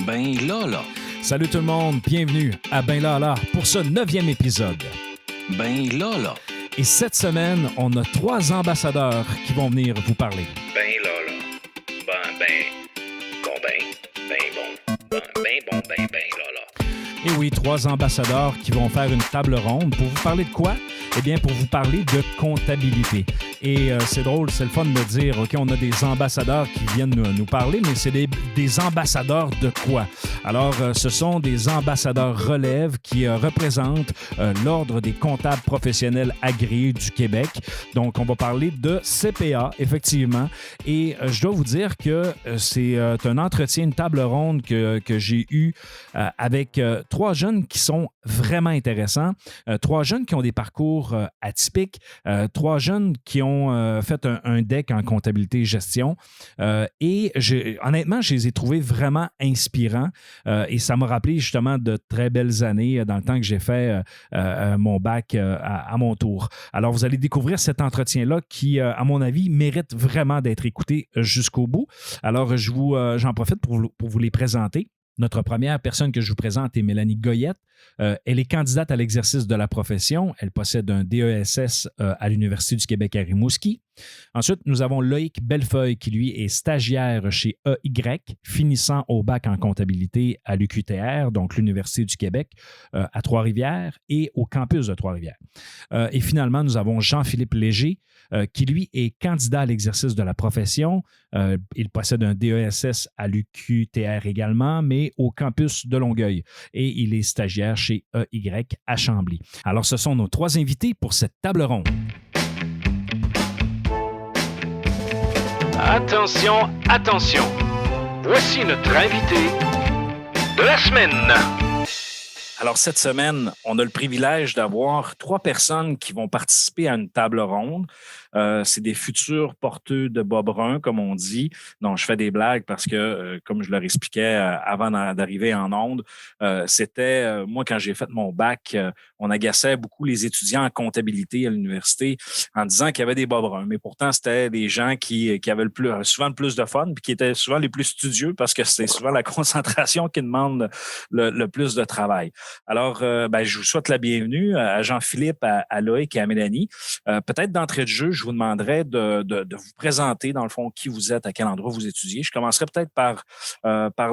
Ben là. Salut tout le monde, bienvenue à Ben là pour ce 9e épisode. Ben là. Et cette semaine, on a 3 ambassadeurs qui vont venir vous parler. Ben là. Ben là. Et oui, 3 ambassadeurs qui vont faire une table ronde pour vous parler de quoi? Eh bien, pour vous parler de comptabilité. Et c'est drôle, c'est le fun de dire, OK, on a des ambassadeurs qui viennent nous parler, mais c'est des ambassadeurs de quoi? Alors, ce sont des ambassadeurs relève qui représentent l'Ordre des comptables professionnels agréés du Québec. Donc, on va parler de CPA, effectivement. Et je dois vous dire que c'est un entretien, une table ronde que j'ai eu avec 3 jeunes qui sont vraiment intéressants. 3 jeunes qui ont des parcours atypiques. 3 jeunes qui ont fait un DEC en comptabilité et gestion. Et honnêtement, je les ai trouvés vraiment inspirants. Et ça m'a rappelé justement de très belles années dans le temps que j'ai fait mon bac à mon tour. Alors, vous allez découvrir cet entretien-là qui, à mon avis, mérite vraiment d'être écouté jusqu'au bout. Alors, j'en profite pour vous les présenter. Notre première personne que je vous présente est Mélanie Goyette. Elle est candidate à l'exercice de la profession. Elle possède un DESS à l'Université du Québec à Rimouski. Ensuite, nous avons Loïc Bellefeuille qui, lui, est stagiaire chez EY, finissant au bac en comptabilité à l'UQTR, donc l'Université du Québec, à Trois-Rivières et au campus de Trois-Rivières. Et finalement, nous avons Jean-Philippe Léger qui, lui, est candidat à l'exercice de la profession. Il possède un DESS à l'UQTR également, mais au campus de Longueuil. Et il est stagiaire chez EY à Chambly. Alors, ce sont nos 3 invités pour cette table ronde. Attention. Voici notre invité de la semaine. Alors, cette semaine, on a le privilège d'avoir 3 personnes qui vont participer à une table ronde. C'est des futurs porteurs de bas bruns, comme on dit. Non, je fais des blagues parce que, comme je leur expliquais avant d'arriver en ondes, c'était, moi, quand j'ai fait mon bac, on agaçait beaucoup les étudiants en comptabilité à l'université en disant qu'il y avait des bas bruns. Mais pourtant, c'était des gens qui avaient souvent le plus de fun puis qui étaient souvent les plus studieux parce que c'est souvent la concentration qui demande le plus de travail. Alors, je vous souhaite la bienvenue à Jean-Philippe, à Loïc et à Mélanie. Peut-être d'entrée de jeu, je vous demanderais de vous présenter, dans le fond, qui vous êtes, à quel endroit vous étudiez. Je commencerai peut-être par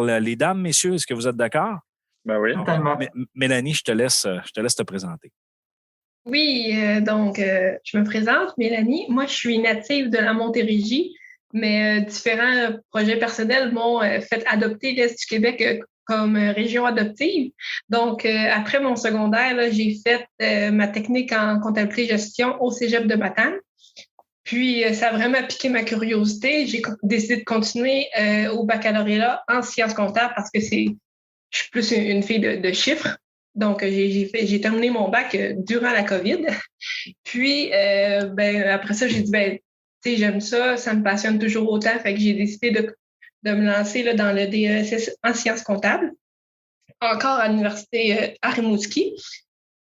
les dames, messieurs. Est-ce que vous êtes d'accord? Ben oui. Totalement. Mélanie, je te laisse te présenter. Oui, je me présente, Mélanie. Moi, je suis native de la Montérégie, mais différents projets personnels m'ont fait adopter l'Est du Québec comme région adoptive. Donc, après mon secondaire, là, j'ai fait ma technique en comptabilité-gestion au cégep de Matane. Puis, ça a vraiment piqué ma curiosité. J'ai décidé de continuer au baccalauréat en sciences comptables parce que je suis plus une fille de chiffres. Donc, j'ai terminé mon bac durant la COVID. Puis, après ça, j'ai dit, j'aime ça, ça me passionne toujours autant. Fait que j'ai décidé de me lancer là, dans le DESS en sciences comptables, encore à l'université à Rimouski.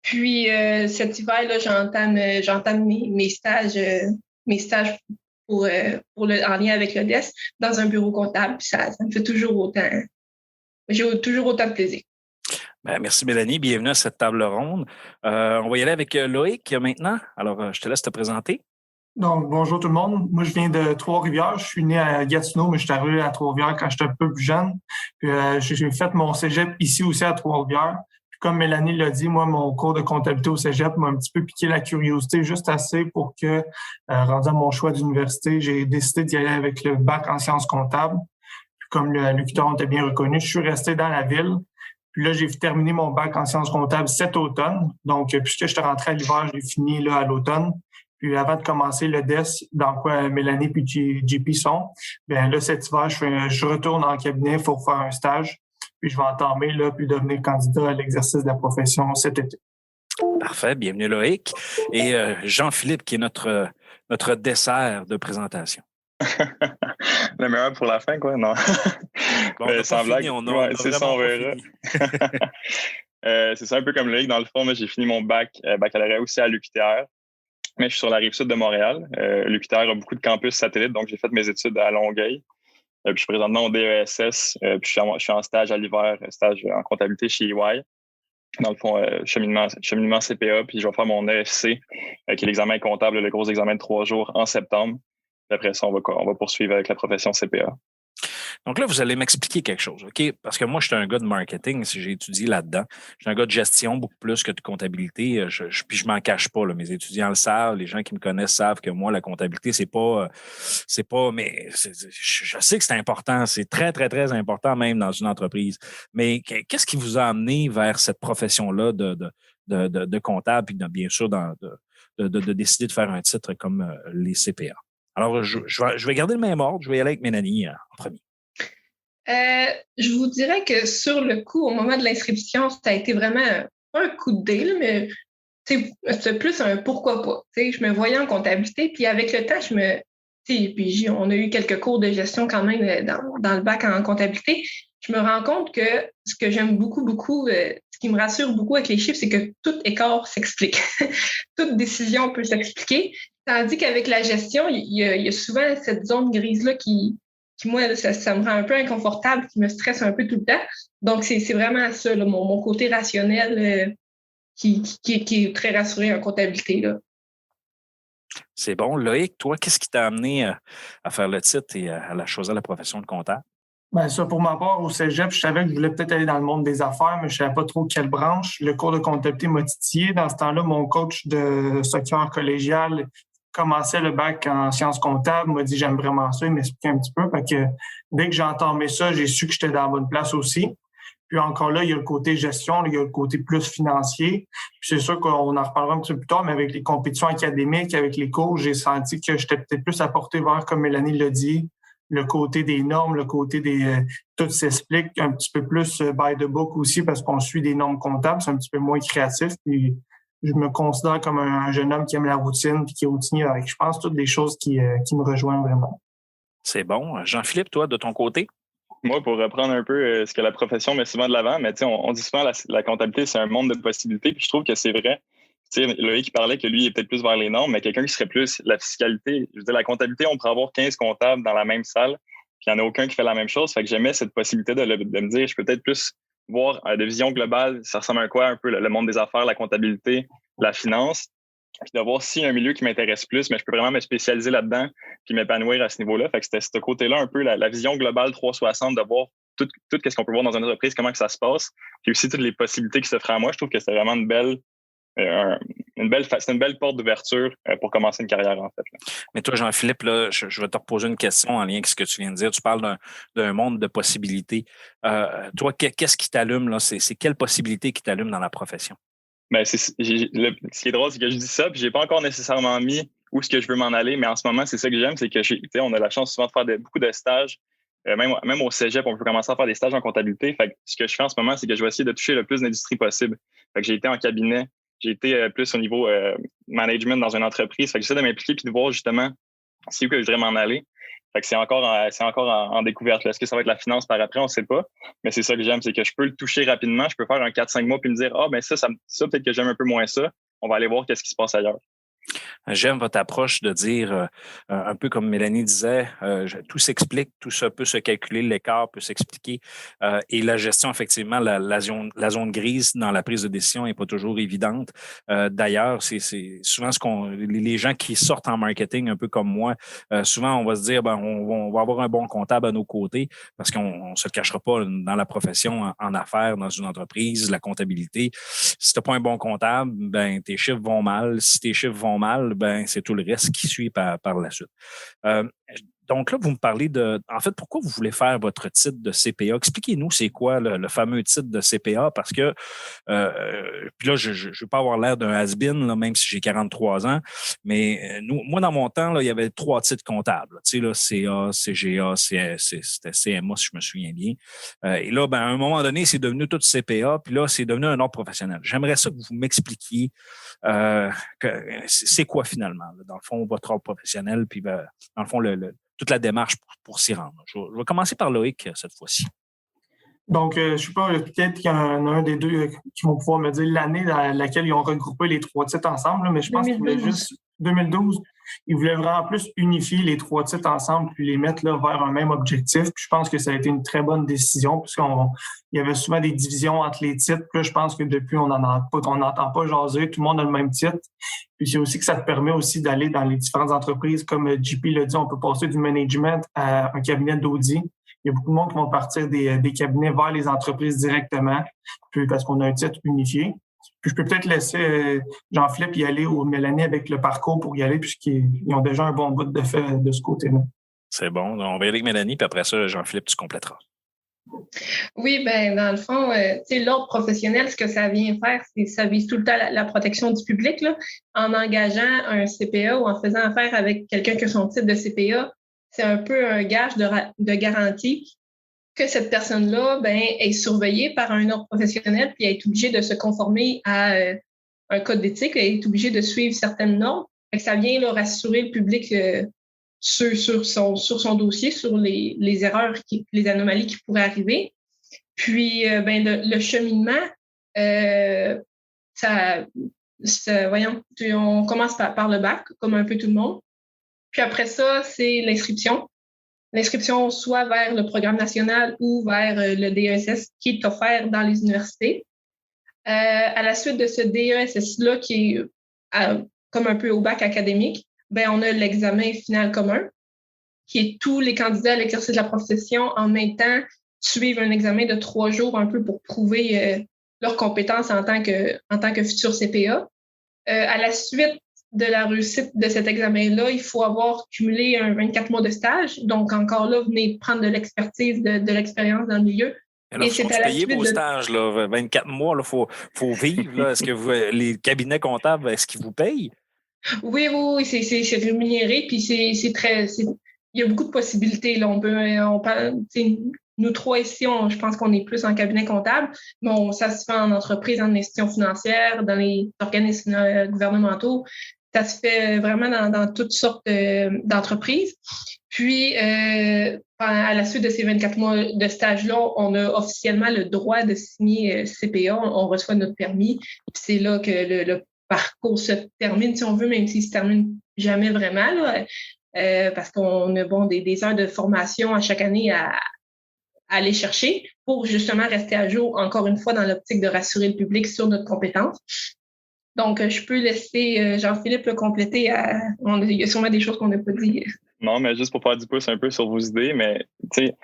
Puis, cet hiver, là, j'entame mes stages en lien avec le DES dans un bureau comptable. Puis ça me fait toujours autant. J'ai toujours autant de plaisir. Merci Mélanie, bienvenue à cette table ronde. On va y aller avec Loïc maintenant. Alors, je te laisse te présenter. Donc, bonjour tout le monde. Moi, je viens de Trois-Rivières. Je suis né à Gatineau, mais je suis arrivé à Trois-Rivières quand j'étais un peu plus jeune. Puis, j'ai fait mon cégep ici aussi à Trois-Rivières. Puis, comme Mélanie l'a dit, moi, mon cours de comptabilité au cégep m'a un petit peu piqué la curiosité, juste assez pour que, rendu à mon choix d'université, j'ai décidé d'y aller avec le bac en sciences comptables. Puis, comme l'UQTR était bien reconnu, je suis resté dans la ville. Puis là, j'ai terminé mon bac en sciences comptables cet automne. Donc, puisque j'étais rentré à l'hiver, je l'ai fini là à l'automne. Puis avant de commencer le DES, dans quoi Mélanie puis JP sont, bien là, cet hiver, je retourne en cabinet pour faire un stage. Puis je vais entamer là, puis devenir candidat à l'exercice de la profession cet été. Parfait, bienvenue Loïc. Et Jean-Philippe, qui est notre dessert de présentation. Le meilleur pour la fin, quoi, non? Bon, on sans blague. C'est ça, on verra. C'est ça, un peu comme Loïc. Dans le fond, moi, j'ai fini mon baccalauréat aussi à l'UQTR. Mais je suis sur la rive sud de Montréal. L'UQTR a beaucoup de campus satellites, donc j'ai fait mes études à Longueuil. Puis je suis présentement au DESS, puis je suis en stage à l'hiver, stage en comptabilité chez EY. Dans le fond, cheminement CPA, puis je vais faire mon EFC, qui est l'examen comptable, le gros examen de 3 jours en septembre. Puis après ça, on va poursuivre avec la profession CPA. Donc là, vous allez m'expliquer quelque chose, OK? Parce que moi, je suis un gars de marketing, si j'ai étudié là-dedans. Je suis un gars de gestion beaucoup plus que de comptabilité. Puis je m'en cache pas, là. Mes étudiants le savent, les gens qui me connaissent savent que moi, la comptabilité, c'est pas, mais je sais que c'est important. C'est très, très, très important, même dans une entreprise. Mais qu'est-ce qui vous a amené vers cette profession-là de comptable, puis bien sûr, de décider de faire un titre comme les CPA? Alors, je vais garder le même ordre. Je vais y aller avec Mélanie en premier. Je vous dirais que sur le coup, au moment de l'inscription, ça a été vraiment pas un coup de dé, là, mais c'est plus un pourquoi pas. Je me voyais en comptabilité, puis avec le temps, puis on a eu quelques cours de gestion quand même dans le bac en comptabilité. Je me rends compte que ce que j'aime beaucoup, ce qui me rassure beaucoup avec les chiffres, c'est que tout écart s'explique. Toute décision peut s'expliquer. Tandis qu'avec la gestion, il y a souvent cette zone grise-là qui moi, ça me rend un peu inconfortable, qui me stresse un peu tout le temps. Donc, c'est vraiment ça, là, mon côté rationnel qui est très rassuré en comptabilité, là. C'est bon. Loïc, toi, qu'est-ce qui t'a amené à faire le titre et à choisir la profession de comptable? Ben ça, pour ma part, au cégep, je savais que je voulais peut-être aller dans le monde des affaires, mais je ne savais pas trop quelle branche. Le cours de comptabilité m'a titillé. Dans ce temps-là, mon coach de structure collégiale commençait le bac en sciences comptables, m'a dit j'aime vraiment ça, il m'expliquait un petit peu. Fait que dès que j'ai entamé ça, j'ai su que j'étais dans la bonne place aussi. Puis encore là, il y a le côté gestion, il y a le côté plus financier. Puis c'est sûr qu'on en reparlera un petit peu plus tard, mais avec les compétitions académiques, avec les cours, j'ai senti que j'étais peut-être plus apporté vers, comme Mélanie l'a dit, le côté des normes, le côté des... tout s'explique un petit peu plus by the book aussi parce qu'on suit des normes comptables, c'est un petit peu moins créatif. Puis je me considère comme un jeune homme qui aime la routine puis qui est routinier avec, je pense, toutes des choses qui me rejoignent vraiment. C'est bon. Jean-Philippe, toi, de ton côté? Moi, pour reprendre un peu ce que la profession met souvent de l'avant, mais on dit souvent la comptabilité, c'est un monde de possibilités, puis je trouve que c'est vrai. Loïc parlait que lui, il est peut-être plus vers les normes, mais quelqu'un qui serait plus la fiscalité. Je veux dire, la comptabilité, on pourrait avoir 15 comptables dans la même salle, puis il n'y en a aucun qui fait la même chose. Fait que j'aimais cette possibilité de me dire, je peux peut-être plus voir de vision globale, ça ressemble à quoi un peu le monde des affaires, la comptabilité, la finance, puis de voir s'il y a un milieu qui m'intéresse plus, mais je peux vraiment me spécialiser là-dedans puis m'épanouir à ce niveau-là. Fait que c'était ce côté-là un peu la vision globale 360, de voir tout ce qu'on peut voir dans une entreprise, comment que ça se passe, puis aussi toutes les possibilités qui s'offrent à moi. Je trouve que c'est vraiment c'est une belle porte d'ouverture pour commencer une carrière, en fait. Là. Mais toi, Jean-Philippe, là, je vais te reposer une question en lien avec ce que tu viens de dire. Tu parles d'un monde de possibilités. Toi, qu'est-ce qui t'allume, là? C'est quelle possibilité qui t'allume dans la profession? Ben, ce qui est drôle, c'est que je dis ça, puis j'ai pas encore nécessairement mis où est-ce que je veux m'en aller, mais en ce moment, c'est ça que j'aime, c'est que on a la chance souvent de faire beaucoup de stages. Même au cégep, on peut commencer à faire des stages en comptabilité. Fait que ce que je fais en ce moment, c'est que je vais essayer de toucher le plus d'industries possible. Fait que j'ai été en cabinet, j'ai été plus au niveau management dans une entreprise. Fait que j'essaie de m'impliquer puis de voir justement c'est où que je voudrais m'en aller. Fait que c'est encore en découverte. Là. Est-ce que ça va être la finance par après? On ne sait pas. Mais c'est ça que j'aime, c'est que je peux le toucher rapidement. Je peux faire un 4-5 mois puis me dire ben ça peut-être que j'aime un peu moins ça. On va aller voir qu'est-ce qui se passe ailleurs. J'aime votre approche de dire, un peu comme Mélanie disait, tout s'explique, tout ça peut se calculer, l'écart peut s'expliquer. Et la gestion, effectivement, la zone grise dans la prise de décision n'est pas toujours évidente. D'ailleurs, c'est souvent les gens qui sortent en marketing, un peu comme moi, souvent on va se dire, on va avoir un bon comptable à nos côtés parce qu'on ne se le cachera pas dans la profession, en affaires, dans une entreprise, la comptabilité. Si tu n'as pas un bon comptable, tes chiffres vont mal. Si tes chiffres vont mal, c'est tout le reste qui suit par la suite. Donc là, vous me parlez en fait, pourquoi vous voulez faire votre titre de CPA? Expliquez-nous c'est quoi le fameux titre de CPA, parce que, puis là, je ne veux pas avoir l'air d'un has-been, même si j'ai 43 ans, mais moi, dans mon temps, là, il y avait 3 titres comptables. Tu sais, là, CA, CGA, c'était CMA, si je me souviens bien. Et là, à un moment donné, c'est devenu tout CPA, puis là, c'est devenu un ordre professionnel. J'aimerais ça que vous m'expliquiez c'est quoi finalement, là, dans le fond, votre ordre professionnel, puis dans le fond, toute la démarche pour s'y rendre. Je vais commencer par Loïc cette fois-ci. Donc, je ne sais pas, peut-être qu'il y en a un des deux qui vont pouvoir me dire l'année dans laquelle ils ont regroupé les 3 titres ensemble, là, mais je pense 2012. qu'il y avait juste 2012. Ils voulaient vraiment plus unifier les 3 titres ensemble puis les mettre là, vers un même objectif. Puis je pense que ça a été une très bonne décision puisqu'il y avait souvent des divisions entre les titres. Puis là, je pense que depuis, on n'entend pas jaser. Tout le monde a le même titre. Puis c'est aussi que ça te permet aussi d'aller dans les différentes entreprises. Comme JP l'a dit, on peut passer du management à un cabinet d'audit. Il y a beaucoup de monde qui vont partir des cabinets vers les entreprises directement, puis parce qu'on a un titre unifié. Puis je peux peut-être laisser Jean-Philippe y aller ou Mélanie avec le parcours pour y aller, puisqu'ils ont déjà un bon bout de fait de ce côté-là. C'est bon. On va y aller avec Mélanie, puis après ça, Jean-Philippe, tu compléteras. Oui, ben dans le fond, l'ordre professionnel, ce que ça vient faire, c'est ça vise tout le temps la protection du public, là, en engageant un CPA ou en faisant affaire avec quelqu'un qui a son titre de CPA. C'est un peu un gage de garantie que cette personne-là est surveillée par un ordre professionnel puis est obligée de se conformer à un code d'éthique, elle est obligée de suivre certaines normes. Fait que ça vient là, rassurer le public sur son dossier, sur les erreurs, les anomalies qui pourraient arriver. Puis le cheminement, on commence par le bac, comme un peu tout le monde. Puis après ça, c'est l'inscription. L'inscription soit vers le programme national ou vers le DESS qui est offert dans les universités. À la suite de ce DESS-là, qui est comme un peu au bac académique, on a l'examen final commun, qui est tous les candidats à l'exercice de la profession en même temps suivent un examen de 3 jours un peu pour prouver leurs compétences en tant que futur CPA. À la suite de la réussite de cet examen-là, il faut avoir cumulé un 24 mois de stage. Donc, encore là, venez prendre de l'expertise, de l'expérience dans le milieu. Et c'est à la suite vos stages, là, 24 mois, il faut vivre. Là. Est-ce que les cabinets comptables, est-ce qu'ils vous payent? Oui, c'est rémunéré. Puis il y a beaucoup de possibilités. Là. On parle, nous 3 ici, je pense qu'on est plus en cabinet comptable. Bon, ça se fait en entreprise, en institution financière, dans les organismes gouvernementaux. Ça se fait vraiment dans toutes sortes d'entreprises. Puis, à la suite de ces 24 mois de stage-là, on a officiellement le droit de signer CPA. On reçoit notre permis. Puis c'est là que le parcours se termine, si on veut, même s'il ne se termine jamais vraiment, là, parce qu'on a des heures de formation à chaque année à aller chercher pour justement rester à jour, encore une fois, dans l'optique de rassurer le public sur notre compétence. Donc, je peux laisser Jean-Philippe le compléter. Il y a sûrement des choses qu'on n'a pas dit. Non, mais juste pour faire du pouce un peu sur vos idées, mais tu sais,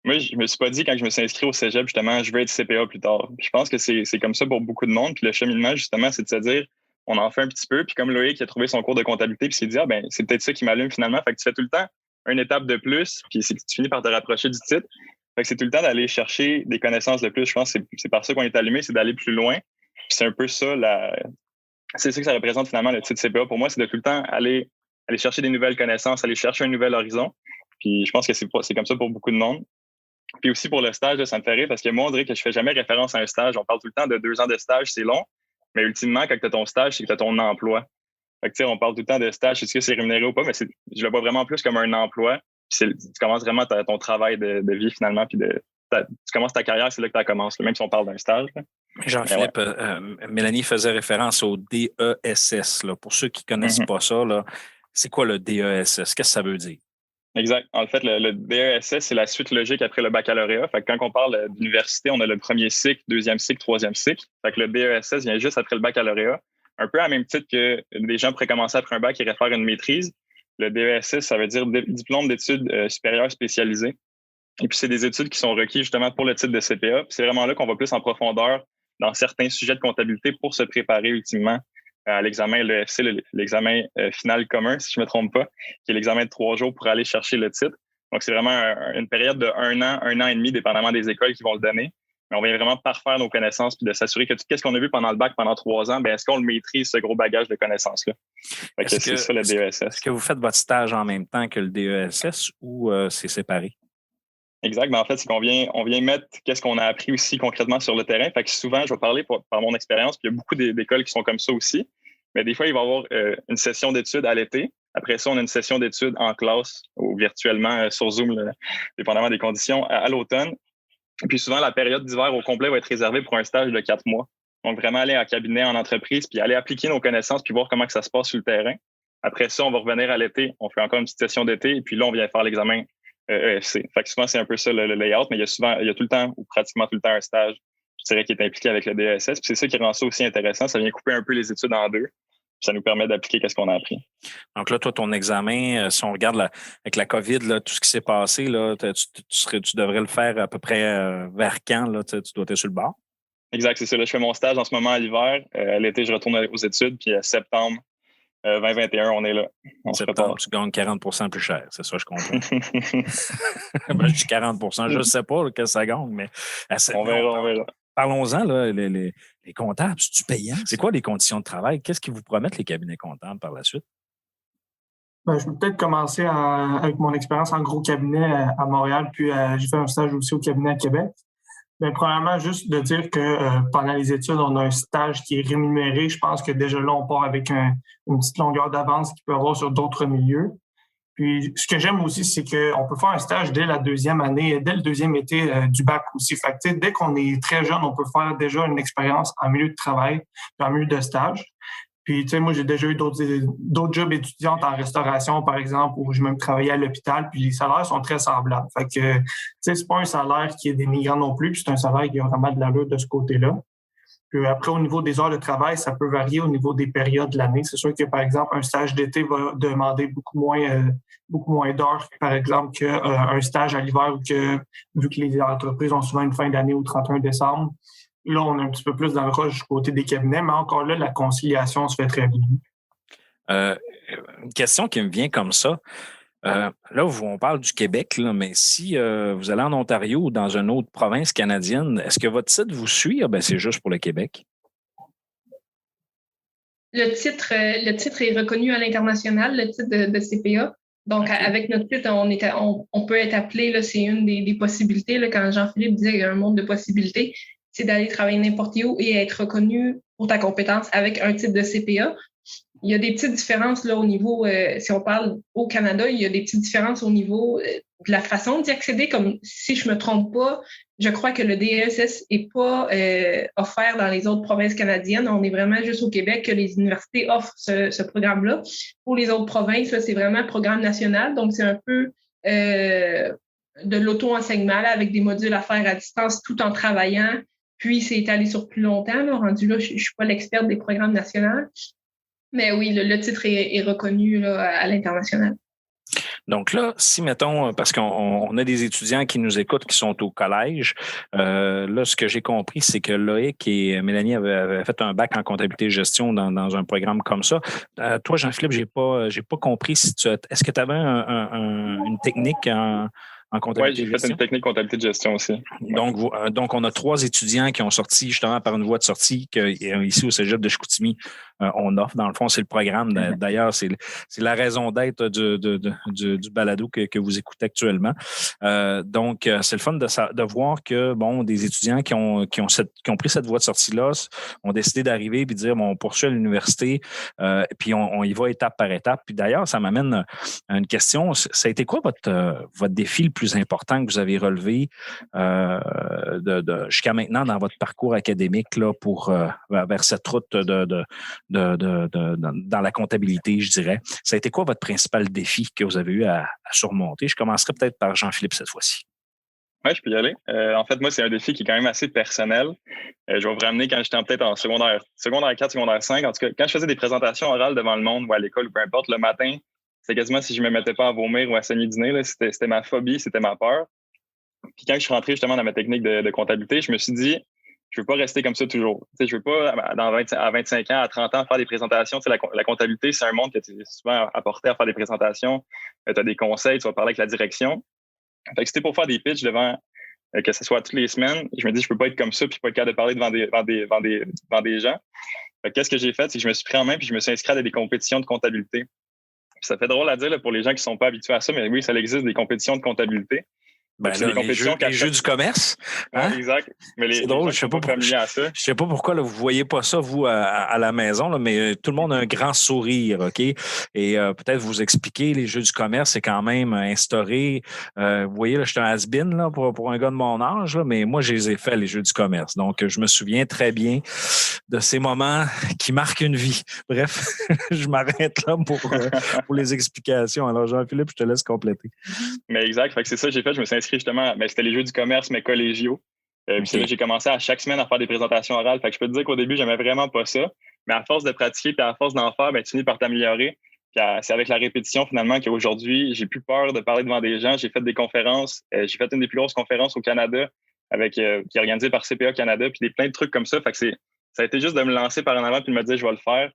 moi, je me suis pas dit quand je me suis inscrit au cégep, justement, je veux être CPA plus tard. Puis je pense que c'est comme ça pour beaucoup de monde. Puis le cheminement, justement, c'est de se dire, on en fait un petit peu. Puis comme Loïc a trouvé son cours de comptabilité, puis s'est dit, c'est peut-être ça qui m'allume finalement. Fait que tu fais tout le temps une étape de plus, puis tu finis par te rapprocher du titre. Fait que c'est tout le temps d'aller chercher des connaissances de plus. Je pense que c'est par ça qu'on est allumé, c'est d'aller plus loin. Puis c'est un peu ça, c'est ça que ça représente finalement le titre CPA. Pour moi, c'est de tout le temps aller chercher des nouvelles connaissances, aller chercher un nouvel horizon. Puis je pense que c'est comme ça pour beaucoup de monde. Puis aussi pour le stage, là, ça me fait rire parce que moi, on dirait que je fais jamais référence à un stage. On parle tout le temps de 2 ans de stage, c'est long. Mais ultimement, quand tu as ton stage, c'est que tu as ton emploi. Fait que, tu sais, on parle tout le temps de stage, est-ce que c'est rémunéré ou pas, mais je le vois vraiment plus comme un emploi. Puis tu commences vraiment ton travail de vie finalement, puis tu commences ta carrière, c'est là que tu commences, même si on parle d'un stage. Là. Jean-Philippe, Mélanie faisait référence au DESS. Là. Pour ceux qui ne connaissent pas ça, là, c'est quoi le DESS? Qu'est-ce que ça veut dire? Exact. En fait, le DESS, c'est la suite logique après le baccalauréat. Fait que quand on parle d'université, on a le premier cycle, deuxième cycle, troisième cycle. Fait que le DESS vient juste après le baccalauréat. Un peu à même titre que des gens pourraient commencer après un bac et faire une maîtrise. Le DESS, ça veut dire diplôme d'études supérieures spécialisées. Et puis, c'est des études qui sont requises justement pour le titre de CPA. Puis c'est vraiment là qu'on va plus en profondeur dans certains sujets de comptabilité pour se préparer ultimement à l'examen, l'EFC, l'examen final commun, si je ne me trompe pas, qui est l'examen de 3 jours pour aller chercher le titre. Donc, c'est vraiment une période de 1 an et demi, dépendamment des écoles qui vont le donner. Mais on vient vraiment parfaire nos connaissances puis de s'assurer que tout ce qu'on a vu pendant le bac pendant 3 ans, est-ce qu'on le maîtrise, ce gros bagage de connaissances-là? C'est ça le DESS. Est-ce que vous faites votre stage en même temps que le DESS ou c'est séparé? Exact. En fait, c'est qu'on vient mettre qu'est-ce qu'on a appris aussi concrètement sur le terrain. Fait que souvent, je vais parler par mon expérience, puis il y a beaucoup d'écoles qui sont comme ça aussi. Mais des fois, il va y avoir une session d'études à l'été. Après ça, on a une session d'études en classe ou virtuellement sur Zoom, là, dépendamment des conditions, à l'automne. Et puis souvent, la période d'hiver au complet va être réservée pour un stage de 4 mois. Donc, vraiment aller en cabinet, en entreprise, puis aller appliquer nos connaissances, puis voir comment que ça se passe sur le terrain. Après ça, on va revenir à l'été. On fait encore une petite session d'été. Et puis là, on vient faire l'examen EFC. Fait que souvent, c'est un peu ça le layout, mais il y a tout le temps, ou pratiquement tout le temps, un stage, je dirais, qui est impliqué avec le DESS. Puis c'est ça qui rend ça aussi intéressant. Ça vient couper un peu les études en deux. Puis ça nous permet d'appliquer ce qu'on a appris. Donc là, toi, ton examen, si on regarde avec la COVID, là, tout ce qui s'est passé, là, tu devrais le faire à peu près vers quand? Là, tu dois être sur le bord? Exact, c'est ça. Là, je fais mon stage en ce moment à l'hiver. À l'été, je retourne aux études. Puis à septembre 2021, on est là. Septembre, tu gagnes 40 plus cher. C'est ça, je comprends. Ben, je dis 40 je ne sais pas que ça gagne, mais... On verra. Parlons-en, là, les comptables, c'est-tu payant? C'est quoi les conditions de travail? Qu'est-ce qu'ils vous promettent, les cabinets comptables, par la suite? Ben, je peux peut-être commencer avec mon expérience en gros cabinet à Montréal, puis j'ai fait un stage aussi au cabinet à Québec. Bien, premièrement, juste de dire que pendant les études, on a un stage qui est rémunéré. Je pense que déjà là, on part avec une petite longueur d'avance qu'il peut y avoir sur d'autres milieux. Puis, ce que j'aime aussi, c'est qu'on peut faire un stage dès la deuxième année, dès le deuxième été du bac aussi. Fait que, dès qu'on est très jeune, on peut faire déjà une expérience en milieu de travail, en milieu de stage. Puis, moi, j'ai déjà eu d'autres jobs étudiantes en restauration, par exemple, où j'ai même travaillé à l'hôpital, puis les salaires sont très semblables. Fait que, c'est pas un salaire qui est dénigrant non plus, puis c'est un salaire qui a vraiment de l'allure de ce côté-là. Puis après, au niveau des heures de travail, ça peut varier au niveau des périodes de l'année. C'est sûr que, par exemple, un stage d'été va demander beaucoup moins d'heures, par exemple, qu'un stage à l'hiver, vu que les entreprises ont souvent une fin d'année au 31 décembre. Là, on est un petit peu plus dans le rush du côté des cabinets, mais encore là, la conciliation se fait très bien. Une question qui me vient comme ça. Là, on parle du Québec, là, mais si vous allez en Ontario ou dans une autre province canadienne, est-ce que votre titre vous suit? Ben, c'est juste pour le Québec. Le titre est reconnu à l'international, le titre de CPA. Donc, okay. Avec notre titre, on peut être appelé, là, c'est une des possibilités. Là, quand Jean-Philippe disait qu'il y a un monde de possibilités, c'est d'aller travailler n'importe où et être reconnu pour ta compétence avec un titre de CPA. Il y a des petites différences là au niveau, si on parle au Canada, il y a des petites différences au niveau de la façon d'y accéder. Comme si je me trompe pas, je crois que le DESS est pas offert dans les autres provinces canadiennes. On est vraiment juste au Québec que les universités offrent ce programme-là. Pour les autres provinces, là, c'est vraiment un programme national, donc c'est un peu de l'auto-enseignement là, avec des modules à faire à distance tout en travaillant. Puis c'est étalé sur plus longtemps. Là. Rendu là, je suis pas l'experte des programmes nationaux. Mais oui, le titre est reconnu là, à l'international. Donc là, si, mettons, parce qu'on a des étudiants qui nous écoutent qui sont au collège, là, ce que j'ai compris, c'est que Loïc et Mélanie avaient fait un bac en comptabilité et gestion dans un programme comme ça. Toi, Jean-Philippe, j'ai pas compris si est-ce que tu avais une technique en comptabilité de gestion? Oui, j'ai fait une technique comptabilité de gestion aussi. Donc, on a 3 étudiants qui ont sorti justement par une voie de sortie qu'ici au Cégep de Chicoutimi, on offre. Dans le fond, c'est le programme. D'ailleurs, c'est la raison d'être du balado que vous écoutez actuellement. Donc, c'est le fun de voir que, bon, des étudiants qui ont pris cette voie de sortie-là ont décidé d'arriver et de dire, bon, on poursuit à l'université, puis on y va étape par étape. Puis d'ailleurs, ça m'amène à une question. Ça a été quoi votre défi le plus important que vous avez relevé jusqu'à maintenant dans votre parcours académique là, vers cette route dans la comptabilité, je dirais. Ça a été quoi votre principal défi que vous avez eu à surmonter? Je commencerai peut-être par Jean-Philippe cette fois-ci. Oui, je peux y aller. En fait, moi, c'est un défi qui est quand même assez personnel. Je vais vous ramener quand j'étais peut-être en secondaire 4, secondaire 5. En tout cas, quand je faisais des présentations orales devant le monde ou à l'école ou peu importe, le matin, c'est quasiment si je me mettais pas à vomir ou à saigner du nez. Là, c'était ma phobie, c'était ma peur. Puis quand je suis rentré justement dans ma technique de comptabilité, je me suis dit, je veux pas rester comme ça toujours. Tu sais, je veux pas, à 25 ans, à 30 ans, faire des présentations. Tu sais, la comptabilité, c'est un monde que tu es souvent apporté à faire des présentations. Tu as des conseils, tu vas parler avec la direction. Fait que c'était pour faire des pitchs devant, que ce soit toutes les semaines. Je me dis, je peux pas être comme ça puis pas être capable de parler devant des gens. Fait que qu'est-ce que j'ai fait? C'est que je me suis pris en main puis je me suis inscrit à des compétitions de comptabilité. Puis ça fait drôle à dire là, pour les gens qui sont pas habitués à ça, mais oui, ça existe des compétitions de comptabilité. Ben C'est là, des compétitions les jeux du commerce. Hein? Ouais, exact. Mais C'est drôle, je sais pas pourquoi. Je sais pas pourquoi là, vous voyez pas ça, vous, à la maison, là, mais tout le monde a un grand sourire, OK? Et peut-être vous expliquer, les jeux du commerce, c'est quand même instauré. Vous voyez, là, je suis un has-been là, pour un gars de mon âge, là, mais moi, je les ai fait, les jeux du commerce. Donc, je me souviens très bien de ces moments qui marquent une vie. Bref, je m'arrête là pour les explications. Alors, Jean-Philippe, je te laisse compléter. Mais exact. Fait que c'est ça que j'ai fait. Je me suis inscrit justement. Mais c'était les jeux du commerce, mais collégiaux. Puis c'est là que j'ai commencé à chaque semaine à faire des présentations orales. Fait que je peux te dire qu'au début, j'aimais vraiment pas ça. Mais à force de pratiquer puis à force d'en faire, tu finis par t'améliorer. Puis c'est avec la répétition, finalement, qu'aujourd'hui, j'ai plus peur de parler devant des gens. J'ai fait des conférences. J'ai fait une des plus grosses conférences au Canada qui est organisée par CPA Canada, puis plein de trucs comme ça. Fait que ça a été juste de me lancer par en avant puis de me dire, je vais le faire.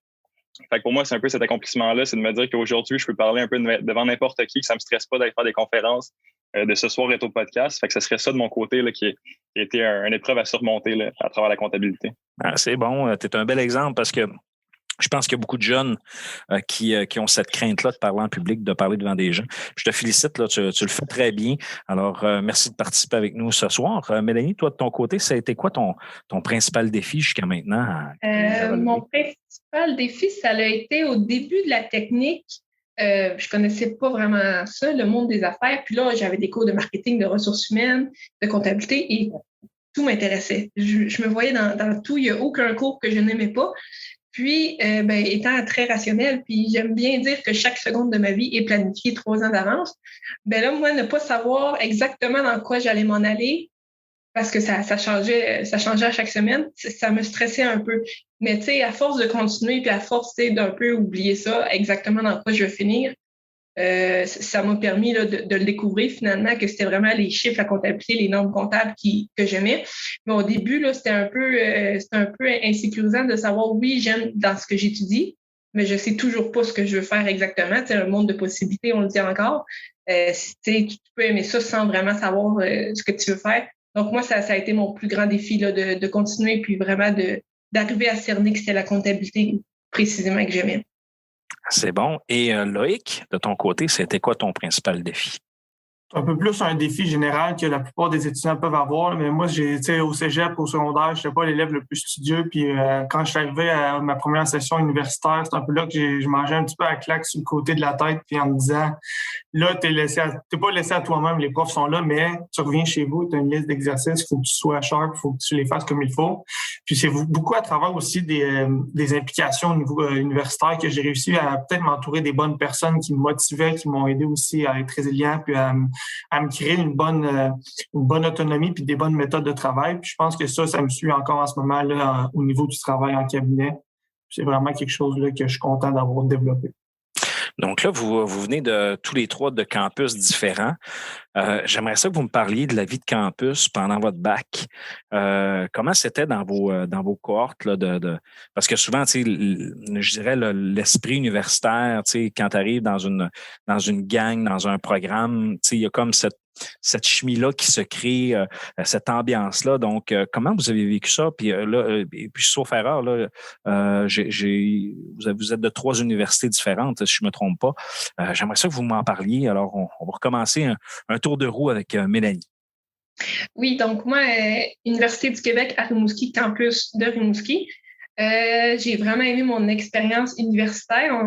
Fait que pour moi, c'est un peu cet accomplissement-là, c'est de me dire qu'aujourd'hui, je peux parler un peu devant n'importe qui, que ça me stresse pas d'aller faire des conférences, de ce soir être au podcast. Fait que ce serait ça de mon côté là, qui a été une épreuve à surmonter là, à travers la comptabilité. Ah, c'est bon. Tu es un bel exemple parce que je pense qu'il y a beaucoup de jeunes qui ont cette crainte-là de parler en public, de parler devant des gens. Je te félicite, là, tu le fais très bien. Alors, merci de participer avec nous ce soir. Mélanie, toi, de ton côté, ça a été quoi ton principal défi jusqu'à maintenant? Mon principal défi, ça a été au début de la technique. Je connaissais pas vraiment ça, le monde des affaires. Puis là, j'avais des cours de marketing, de ressources humaines, de comptabilité et tout m'intéressait. Je me voyais dans tout. Il n'y a aucun cours que je n'aimais pas. Puis, étant très rationnelle, puis j'aime bien dire que chaque seconde de ma vie est planifiée 3 ans d'avance, là, moi, ne pas savoir exactement dans quoi j'allais m'en aller, parce que ça changeait à chaque semaine, ça me stressait un peu. Mais tu sais, à force de continuer, puis à force d'un peu oublier ça, exactement dans quoi je vais finir, ça m'a permis là, de le découvrir finalement, que c'était vraiment les chiffres, la comptabilité, les normes comptables que j'aimais. Mais au début, là, c'était un peu insécurisant de savoir, oui, j'aime dans ce que j'étudie, mais je sais toujours pas ce que je veux faire exactement. C'est un monde de possibilités, on le dit encore. Tu peux aimer ça sans vraiment savoir ce que tu veux faire. Donc, moi, ça a été mon plus grand défi là, de continuer, puis vraiment d'arriver à cerner que c'était la comptabilité précisément que j'aimais. C'est bon. Et Loïc, de ton côté, c'était quoi ton principal défi? Un peu plus un défi général que la plupart des étudiants peuvent avoir. Mais moi, au cégep, au secondaire, je n'étais pas l'élève le plus studieux. Puis quand je suis arrivé à ma première session universitaire, c'est un peu là que je mangeais un petit peu à claque sur le côté de la tête, puis en me disant, là, t'es pas laissé à toi-même, les profs sont là, mais tu reviens chez vous, tu as une liste d'exercices, il faut que tu sois sharp, il faut que tu les fasses comme il faut. Puis c'est beaucoup à travers aussi des implications au niveau universitaire que j'ai réussi à peut-être m'entourer des bonnes personnes qui me motivaient, qui m'ont aidé aussi à être résilient, puis à me créer une bonne autonomie puis des bonnes méthodes de travail. Puis je pense que ça me suit encore en ce moment là au niveau du travail en cabinet. C'est vraiment quelque chose là que je suis content d'avoir développé. Donc là, vous venez de tous les 3 de campus différents. J'aimerais ça que vous me parliez de la vie de campus pendant votre bac. Comment c'était dans vos cohortes là, parce que souvent, tu sais, je dirais l'esprit universitaire, tu sais, quand tu arrives dans une gang, dans un programme, tu sais, il y a comme cette chimie-là qui se crée, cette ambiance-là. Donc, comment vous avez vécu ça? Puis puis sauf erreur, là, vous êtes de 3 universités différentes, si je ne me trompe pas. J'aimerais ça que vous m'en parliez. Alors, on va recommencer un tour de roue avec Mélanie. Oui, donc moi, Université du Québec à Rimouski, campus de Rimouski. J'ai vraiment aimé mon expérience universitaire.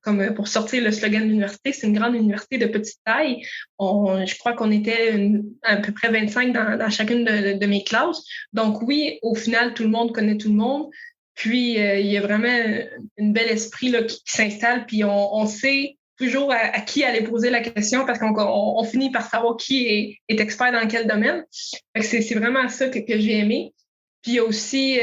Comme pour sortir le slogan de l'université, c'est une grande université de petite taille. Je crois qu'on était à peu près 25 dans chacune de mes classes. Donc oui, au final, tout le monde connaît tout le monde. Puis, il y a vraiment un bel esprit là, qui s'installe. Puis, on sait toujours à qui aller poser la question parce qu'on finit par savoir qui est expert dans quel domaine. Fait que c'est vraiment ça que j'ai aimé. Puis, il y a aussi,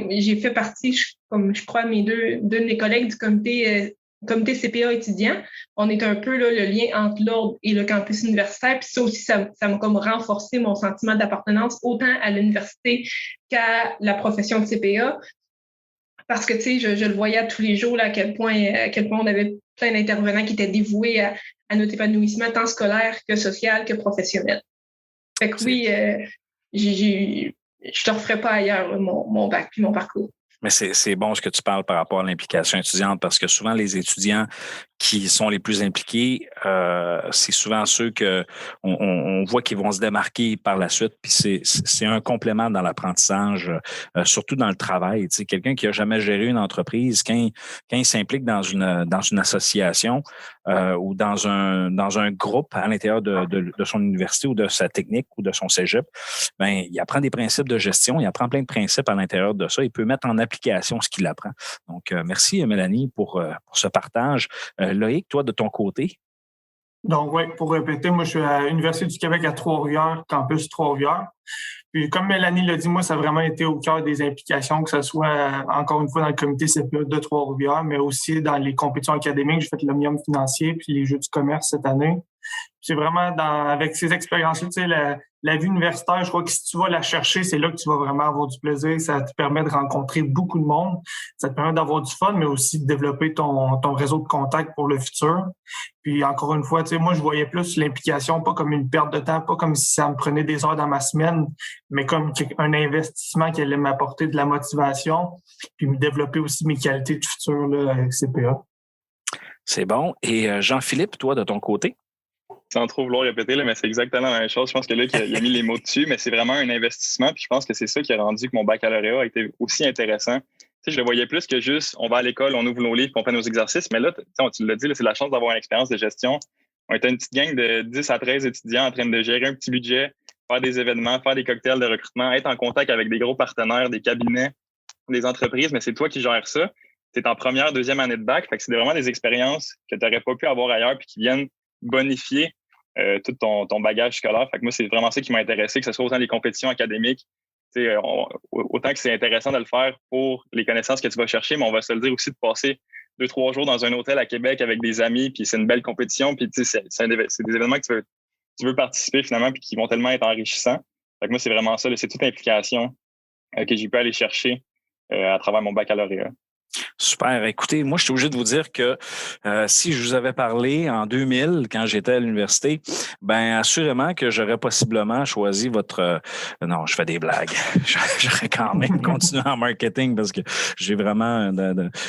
j'ai fait partie, comme je crois, deux de mes collègues du comité CPA étudiant. On est un peu là, le lien entre l'ordre et le campus universitaire. Puis ça aussi, ça m'a comme renforcé mon sentiment d'appartenance autant à l'université qu'à la profession de CPA. Parce que, tu sais, je le voyais tous les jours, là, à quel point on avait plein d'intervenants qui étaient dévoués à notre épanouissement, tant scolaire que social que professionnel. Fait que oui, je te referai pas ailleurs mon bac puis mon parcours. Mais c'est bon ce que tu parles par rapport à l'implication étudiante parce que souvent, les étudiants qui sont les plus impliqués, c'est souvent ceux on voit qu'ils vont se démarquer par la suite. Puis c'est un complément dans l'apprentissage, surtout dans le travail. Tu sais, quelqu'un qui a jamais géré une entreprise, quand il s'implique dans une association ou dans un groupe à l'intérieur de son université ou de sa technique ou de son cégep, ben il apprend des principes de gestion, il apprend plein de principes à l'intérieur de ça. Il peut mettre en application ce qu'il apprend. Donc, merci Mélanie pour ce partage. Loïc, toi, de ton côté? Donc, oui, pour répéter, moi, je suis à l'Université du Québec à Trois-Rivières, campus Trois-Rivières. Puis, comme Mélanie l'a dit, moi, ça a vraiment été au cœur des implications, que ce soit, encore une fois, dans le comité CPA de Trois-Rivières, mais aussi dans les compétitions académiques. J'ai fait l'Omnium financier puis les Jeux du commerce cette année. C'est vraiment avec ces expériences-là, tu sais, la vie universitaire, je crois que si tu vas la chercher, c'est là que tu vas vraiment avoir du plaisir. Ça te permet de rencontrer beaucoup de monde. Ça te permet d'avoir du fun, mais aussi de développer ton réseau de contacts pour le futur. Puis encore une fois, tu sais, moi, je voyais plus l'implication, pas comme une perte de temps, pas comme si ça me prenait des heures dans ma semaine, mais comme un investissement qui allait m'apporter de la motivation, puis me développer aussi mes qualités de futur là, avec CPA. C'est bon. Et Jean-Philippe, toi, de ton côté? Sans trop vouloir répéter, là, mais c'est exactement la même chose. Je pense que là, il a mis les mots dessus, mais c'est vraiment un investissement. Puis je pense que c'est ça qui a rendu que mon baccalauréat a été aussi intéressant. Tu sais, je le voyais plus que juste, on va à l'école, on ouvre nos livres, on fait nos exercices. Mais là, tu l'as dit, là, c'est la chance d'avoir une expérience de gestion. On était une petite gang de 10 à 13 étudiants en train de gérer un petit budget, faire des événements, faire des cocktails de recrutement, être en contact avec des gros partenaires, des cabinets, des entreprises. Mais c'est toi qui gères ça. Tu es en première, deuxième année de bac. Fait que c'est vraiment des expériences que tu n'aurais pas pu avoir ailleurs puis qui viennent bonifier tout ton bagage scolaire. Fait que moi, c'est vraiment ça qui m'a intéressé, que ce soit autant les compétitions académiques, autant que c'est intéressant de le faire pour les connaissances que tu vas chercher, mais on va se le dire aussi de passer 2-3 jours dans un hôtel à Québec avec des amis, puis c'est une belle compétition, puis c'est des événements que tu veux participer finalement, puis qui vont tellement être enrichissants. Fait que moi, c'est vraiment ça, c'est toute implication que j'ai pu aller chercher à travers mon baccalauréat. Super. Écoutez, moi, je suis obligé de vous dire que si je vous avais parlé en 2000, quand j'étais à l'université, ben assurément que j'aurais possiblement choisi votre... non, je fais des blagues. J'aurais quand même continué en marketing parce que j'ai vraiment...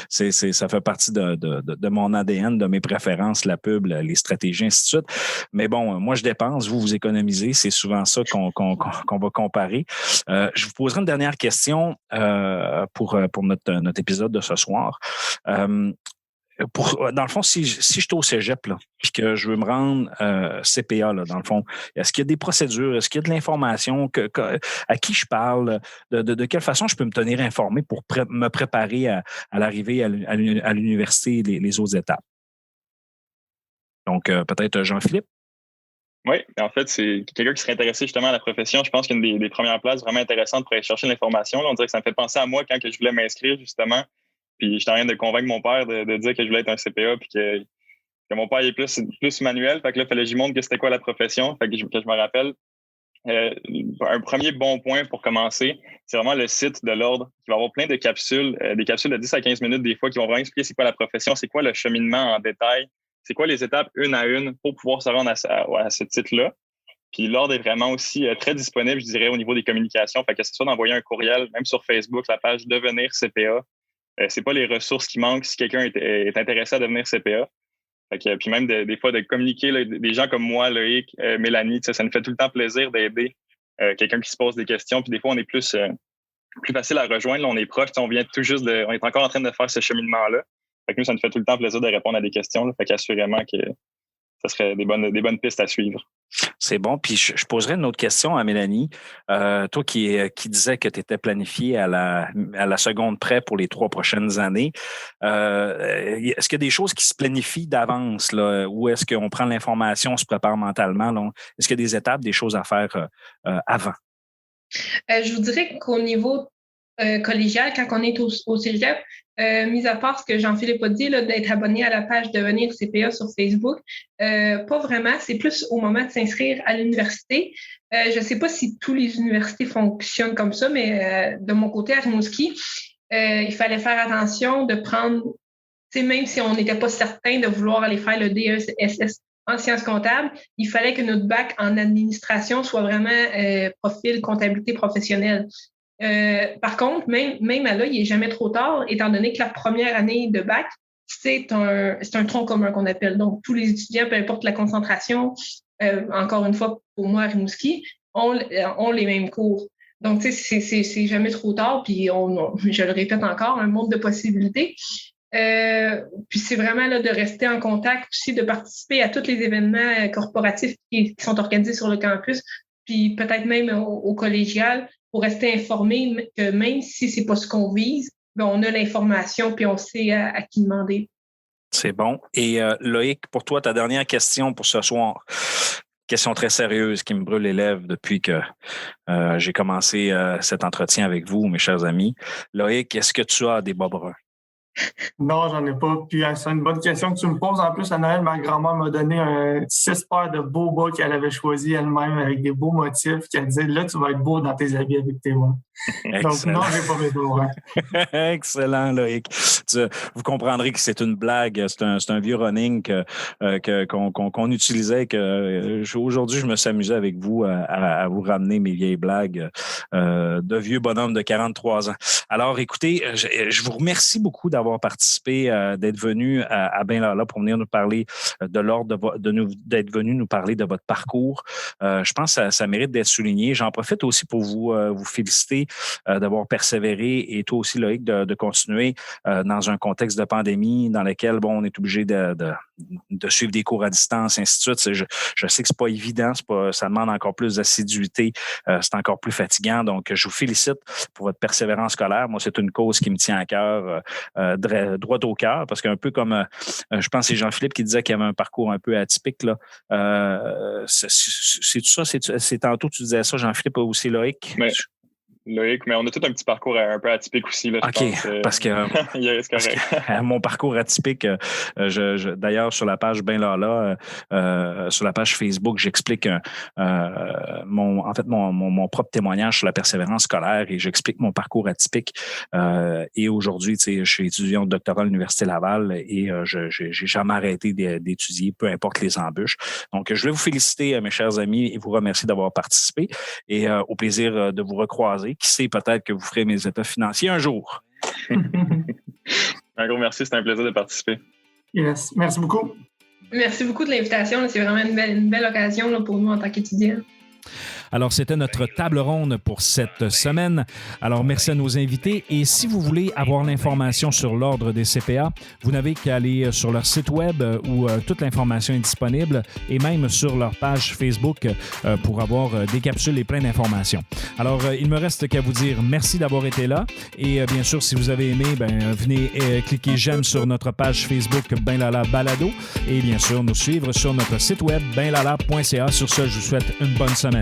ça fait partie de mon ADN, de mes préférences, la pub, les stratégies, ainsi de suite. Mais bon, moi, je dépense, vous économisez. C'est souvent ça qu'on va comparer. Je vous poserai une dernière question pour notre épisode de ce soir. Dans le fond, si je suis au cégep là, puis que je veux me rendre CPA, là, dans le fond, est-ce qu'il y a des procédures, est-ce qu'il y a de l'information, à qui je parle, de quelle façon je peux me tenir informé pour me préparer à l'arrivée à l'université, les autres étapes? Donc, peut-être Jean-Philippe? Oui, en fait, c'est quelqu'un qui serait intéressé justement à la profession. Je pense qu'une des premières places vraiment intéressantes pour aller chercher l'information. Là, on dirait que ça me fait penser à moi quand je voulais m'inscrire justement. Puis j'étais en train de convaincre mon père de dire que je voulais être un CPA puis que mon père est plus manuel. Fait que là, il fallait que je lui montre que c'était quoi la profession. Fait que je me rappelle. Un premier bon point pour commencer, c'est vraiment le site de l'Ordre qui va avoir plein de capsules, des capsules de 10 à 15 minutes des fois qui vont vraiment expliquer c'est quoi la profession, c'est quoi le cheminement en détail, c'est quoi les étapes une à une pour pouvoir se rendre à ce titre-là. Puis l'Ordre est vraiment aussi très disponible, je dirais, au niveau des communications. Fait que ce soit d'envoyer un courriel, même sur Facebook, la page Devenir CPA. C'est pas les ressources qui manquent si quelqu'un est intéressé à devenir CPA. Fait que, puis même des fois de communiquer, là, des gens comme moi, Loïc, Mélanie, ça nous fait tout le temps plaisir d'aider quelqu'un qui se pose des questions. Puis des fois, on est plus facile à rejoindre. Là, on est proche, on vient tout juste on est encore en train de faire ce cheminement-là. Fait que nous, ça nous fait tout le temps plaisir de répondre à des questions. Là. Fait qu'assurément que ça serait des bonnes pistes à suivre. C'est bon. Puis je poserais une autre question à Mélanie. Toi qui disais que tu étais planifié à la seconde près pour les 3 prochaines années, est-ce qu'il y a des choses qui se planifient d'avance là, ou est-ce qu'on prend l'information, on se prépare mentalement? Là? Est-ce qu'il y a des étapes, des choses à faire avant? Je vous dirais qu'au niveau collégial, quand on est au cégep, mis à part ce que Jean-Philippe a dit, là, d'être abonné à la page Devenir CPA sur Facebook, pas vraiment. C'est plus au moment de s'inscrire à l'université. Je ne sais pas si toutes les universités fonctionnent comme ça, mais de mon côté, à Rimouski, il fallait faire attention de prendre, même si on n'était pas certain de vouloir aller faire le DESS en sciences comptables, il fallait que notre bac en administration soit vraiment profil comptabilité professionnelle. Par contre, même à là, il n'est jamais trop tard, étant donné que la première année de bac, c'est un tronc commun qu'on appelle. Donc, tous les étudiants, peu importe la concentration, encore une fois, pour moi, à Rimouski, ont les mêmes cours. Donc, tu sais, c'est jamais trop tard, puis je le répète encore, un monde de possibilités. Puis c'est vraiment là, de rester en contact, aussi de participer à tous les événements corporatifs qui sont organisés sur le campus, puis peut-être même au collégial, pour rester informé que même si c'est pas ce qu'on vise, bien, on a l'information puis on sait à qui demander. C'est bon. Et Loïc, pour toi, ta dernière question pour ce soir. Question très sérieuse qui me brûle les lèvres depuis que j'ai commencé cet entretien avec vous, mes chers amis. Loïc, est-ce que tu as des bas bruns? Non, j'en ai pas. Puis c'est une bonne question que tu me poses. En plus, à Noël, ma grand-mère m'a donné 6 paires de beaux bas qu'elle avait choisis elle-même avec des beaux motifs. Qu'elle disait, là, tu vas être beau dans tes habits avec tes bas. Donc, non, j'ai pas mes bas. Excellent, Loïc. Vous comprendrez que c'est une blague. C'est un vieux running qu'on utilisait. Aujourd'hui, je me suis amusé avec vous à vous ramener mes vieilles blagues de vieux bonhommes de 43 ans. Alors, écoutez, je vous remercie beaucoup d'avoir participé, d'être venu à Ben Lala pour venir nous parler de l'ordre, d'être venu nous parler de votre parcours. Je pense que ça mérite d'être souligné. J'en profite aussi pour vous féliciter d'avoir persévéré et toi aussi, Loïc, de continuer dans un contexte de pandémie dans lequel on est obligé de suivre des cours à distance, ainsi de suite. Je sais que c'est pas évident, ça demande encore plus d'assiduité, c'est encore plus fatigant. Donc, je vous félicite pour votre persévérance scolaire. Moi, c'est une cause qui me tient à cœur, droit au cœur, parce qu'un peu comme, je pense que c'est Jean-Philippe qui disait qu'il y avait un parcours un peu atypique. Là. C'est tout ça? C'est tantôt tu disais ça, Jean-Philippe, ou c'est Loïc? Loïc, mais on a tout un petit parcours un peu atypique aussi. Là, OK, parce que, mon parcours atypique, d'ailleurs, sur la page Ben Lala, sur la page Facebook, j'explique mon propre témoignage sur la persévérance scolaire et j'explique mon parcours atypique. Et aujourd'hui, je suis étudiant de doctorat à l'Université Laval et je n'ai jamais arrêté d'étudier, peu importe les embûches. Donc, je voulais vous féliciter, mes chers amis, et vous remercier d'avoir participé et au plaisir de vous recroiser. Qui sait, peut-être que vous ferez mes états financiers un jour. Un gros merci, c'était un plaisir de participer. Yes, merci beaucoup. Merci beaucoup de l'invitation. C'est vraiment une belle occasion là, pour nous en tant qu'étudiants. Alors, c'était notre table ronde pour cette semaine. Alors, merci à nos invités. Et si vous voulez avoir l'information sur l'ordre des CPA, vous n'avez qu'à aller sur leur site web où toute l'information est disponible et même sur leur page Facebook pour avoir des capsules et plein d'informations. Alors, il ne me reste qu'à vous dire merci d'avoir été là. Et bien sûr, si vous avez aimé, venez cliquer j'aime sur notre page Facebook Ben Lala Balado et bien sûr, nous suivre sur notre site web benlala.ca. Sur ce, je vous souhaite une bonne semaine.